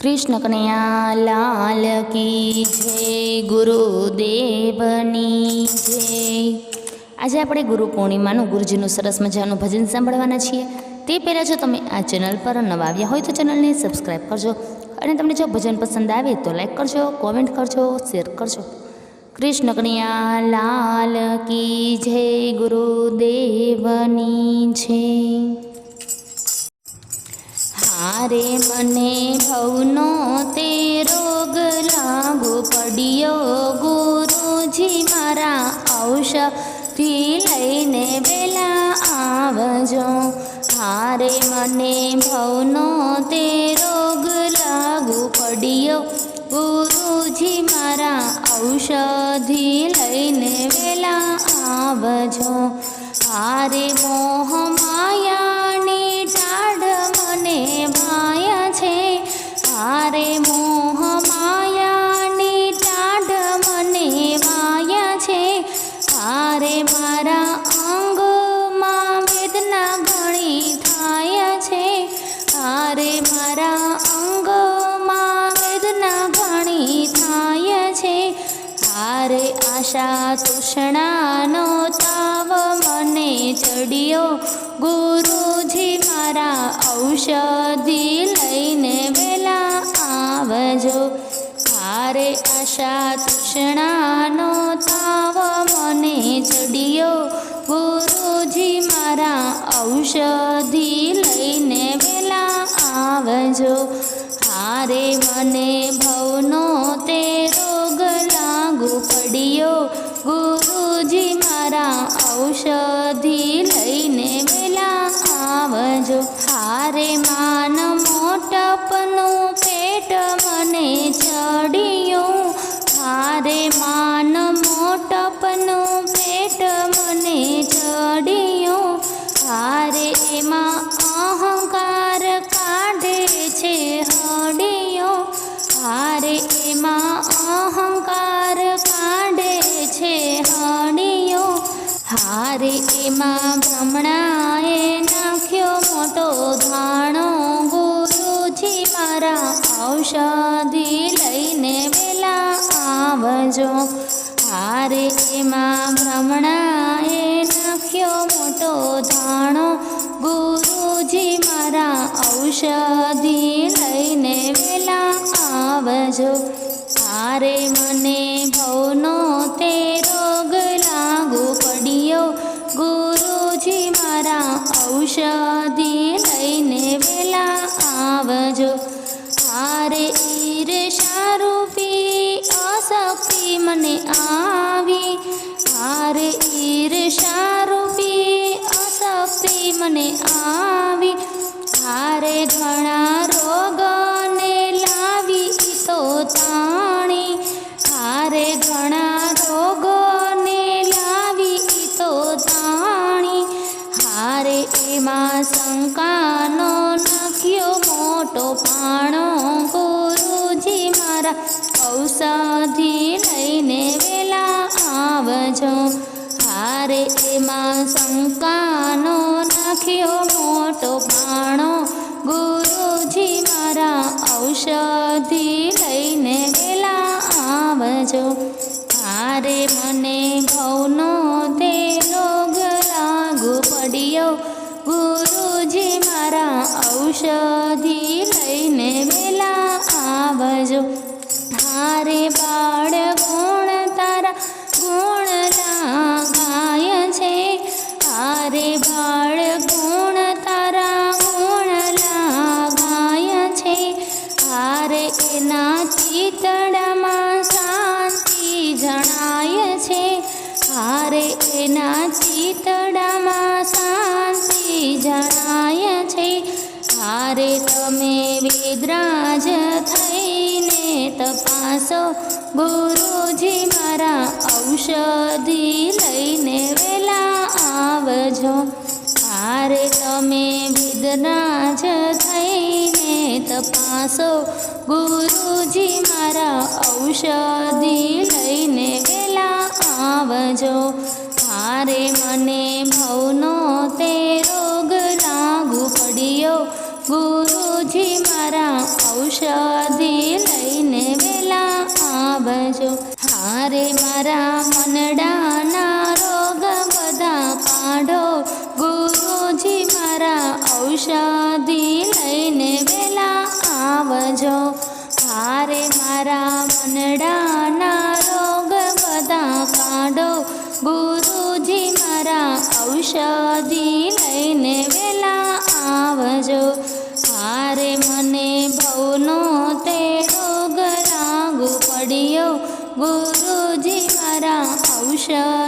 કૃષ્ણ કનૈયા લાલ કી જય, ગુરુદેવની જય। આજે આપણે ગુરુ પૂર્ણિમાનું ગુરુજીનું સરસ મજાનું ભજન સાંભળવાના છીએ। તે પહેલાં જો તમે આ ચેનલ પર નવા આવ્યા હોય તો ચેનલને સબસ્ક્રાઈબ કરજો, અને તમને જો ભજન પસંદ આવે તો લાઈક કરજો, કોમેન્ટ કરજો, શેર કરજો। કૃષ્ણ કનૈયા લાલ કી જય, ગુરુદેવની જય। હારે મને ભવનો તે રોગ લાગુ પડ્યો, ગુરુજી મારા ઔષધિ લઈને વેલા આવજો। હારે મને ભવનો તે રોગ લાગુ પડ્યો, ગુરુજી મારા ઔષધિ લઈને વેલા આવજો। હારે મોહ માયાની ટાઢ મને માયા છે, હારે મોહ માયાની ટાઢ મને માયા છે। હારે મારા અંગમાં વેદના ઘણી થાય છે, હારે મારા અંગમાં વેદના ઘણી થાય છે। હારે આશા તૃષ્ણાનો તાવ મને ચડ્યો, ગુરુજી મારા ઔષધિ લઈને વેલા આવજો। હારે આશા તૃષ્ણાનો તાવ મને ચડ્યો, ગુરુજી મારા ઔષધિ લઈને વેલા આવજો। હારે મને ભવનો તે રોગ લાગુ પડ્યો, ગુરુજી મારા ઔષધિ લઈને વેલા આવજો। હારે માન મોટપનું પેટ મને ચડ્યું, હારે માન મોટપનું પેટ મને ચડ્યું। હારે એમાં અહંકાર કાઢે છે હડિયો, હારે એમાં અહંકાર કાઢે છે હડિયો। હારે એમાં ભ્રમણાએ નાખ્યો મોટો ધાણો, ગુરુજી મારા ઔષધિ લઈને વેલા આવજો। હારે એમાં ભ્રમણાએ નાખ્યો મોટો ધાણો, ગુરુજી મારા ઔષધિ લઈને વેલા આવજો। હારે મને ભવનો તે રોગ લાગુ પડ્યો, ગુરુજી મારા ઔષધિ લઈને વેલા આવજો। હારે ઈર્ષા રૂપી અશક્તિ મને આવી, હારે ઈર્ષા રૂપી અશક્તિ મને આવી। હારે ઘણા રોગને લાવી તો તાણી, હારે ઘણા રોગને લાવી તો તાણી। હારે એમાં શંકાનો નાખ્યો મોટો પાણો, ગુરુજી મારા ઔષધિ લઈને વેલા આવજો। હારે એમાં શંકાનો નાખ્યો મોટો પાણો, ગુરુજી મારા ઔષધિ લઈને વેલા આવજો। હારે મને ભવનો તે રોગ લાગુ પડ્યો, ગુરુજી મારા ઔષધિ લઈને વેલા આવજો। હારે બાળ ગુણ તારા ગુણ લાગાય છે, હારે બાળ ગુણ તારા ગુણ લાગાય છે। હારે એના ચિતડામાં શાંતિ જણાય છે, હારે એના ચિતડામાં શાંતિ જણાય છે। હારે તમે વિદ્રાજ થઈને તપાસો, ગુરુજી મારા ઔષધિ લઈને વેલા આવજો। હારે તમે વિદ્રાજ થઈને તપાસો, ગુરુજી મારા ઔષધિ લઈને વેલા આવજો। હારે મને ભવનો તે રોગ લાગુ પડ્યો, ગુરુજી મારા ઔષધિ ઔષધિ લઈને વેલા આવજો. હારે મારા મનડાના રોગ બધા કાઢો, ગુરુજી મારા ઔષધિ લઈને વેલા આવજો. હારે મારા મનડાના રોગ બધા કાઢો, ગુરુજી મારા ઔષધિ લઈને વેલા આવજો. હારે મને ભવનો તે રોગ લાગુ પડ્યો, ગુરુજી મારા ઔષધિ